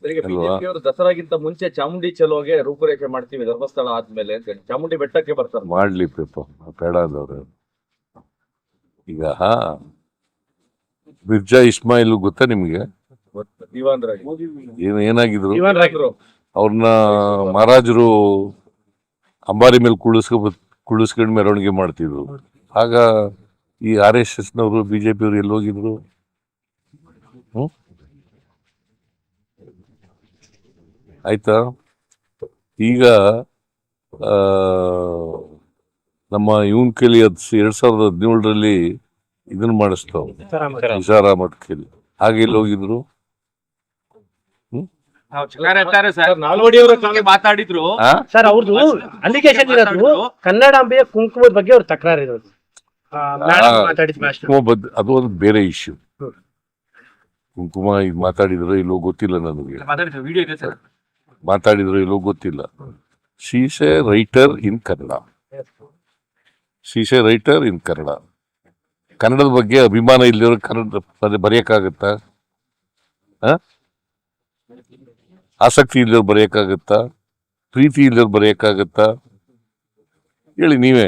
ಬಿಜೆಪಿಯವರು ದಸರಾಗಿಂತ ಮುಂಚೆ ಚಾಮುಂಡಿ ಚಲೋಗೆ ರೂಪುರೇಷೆ ಮಾಡ್ತೀವಿ ಧರ್ಮಸ್ಥಳ ಆದ್ಮೇಲೆ ಅಂತ ಹೇಳಿ ಚಾಮುಂಡಿ ಬೆಟ್ಟಕ್ಕೆ ಬರ್ತಾರೆ. ಮಾಡ್ಲಿ ಪೇಪ ಬೇಡ ಅಂದವ್ರೆ. ಈಗ ಮಿರ್ಜಾ ಇಸ್ಮಾಯಿಲ್ ಗೊತ್ತಾ ನಿಮ್ಗೆ? ಏನಾಗಿದ್ರು ಅವ್ರನ್ನ ಮಹಾರಾಜರು ಅಂಬಾರಿ ಮೇಲೆ ಕುಳಿಸ್ಕೊಂಡು ಮೆರವಣಿಗೆ ಮಾಡ್ತಿದ್ರು. ಆಗ ಈ RSS ನವರು ಬಿಜೆಪಿಯವರು ಎಲ್ಲಿ ಹೋಗಿದ್ರು? ಆಯ್ತಾ? ಈಗ ನಮ್ಮ ಇವನ್ ಕೇಳಿ 2017 ಇದನ್ನ ಮಾಡಿಸ್ತಾವ ನಿಸಾರ್ ಅಹಮದ್ ಕೇಳಿ. ಹಾಗೆ ಎಲ್ಲಿ ಹೋಗಿದ್ರು? ಮಾತಾಡಿದ್ರು ಸರ್. ಅವ್ರದ್ದು ಅಲಿಗೇಷನ್ ಇರೋದು ಕನ್ನಡಾಂಬೆಯ ಕುಂಕುಮದ ಬಗ್ಗೆ ಅವ್ರ ತಕರಾರು ಇರೋದು. ಅದು ಒಂದು ಬೇರೆ ಇಶ್ಯೂ. ಕುಂಕುಮ ಇದು ಮಾತಾಡಿದ್ರು ಇಲ್ಲೋ ಗೊತ್ತಿಲ್ಲ ನನಗೆ. ಮಾತಾಡಿದ್ರು ಇಲ್ಲೋ ಗೊತ್ತಿಲ್ಲ. ಶಿ ಈಸ್ ಎ ರೈಟರ್ ಇನ್ ಕನ್ನಡ. ಕನ್ನಡದ ಬಗ್ಗೆ ಅಭಿಮಾನ ಇಲ್ಲದವ್ರು ಕನ್ನಡ ಬರೆಯಕ್ಕಾಗತ್ತಾ? ಆಸಕ್ತಿ ಇಲ್ಲದವ್ರು ಬರೆಯಕ್ಕಾಗತ್ತಾ? ಪ್ರೀತಿ ಇಲ್ಲದವ್ರು ಬರೆಯಕ್ಕಾಗತ್ತಾ? ಹೇಳಿ ನೀವೇ.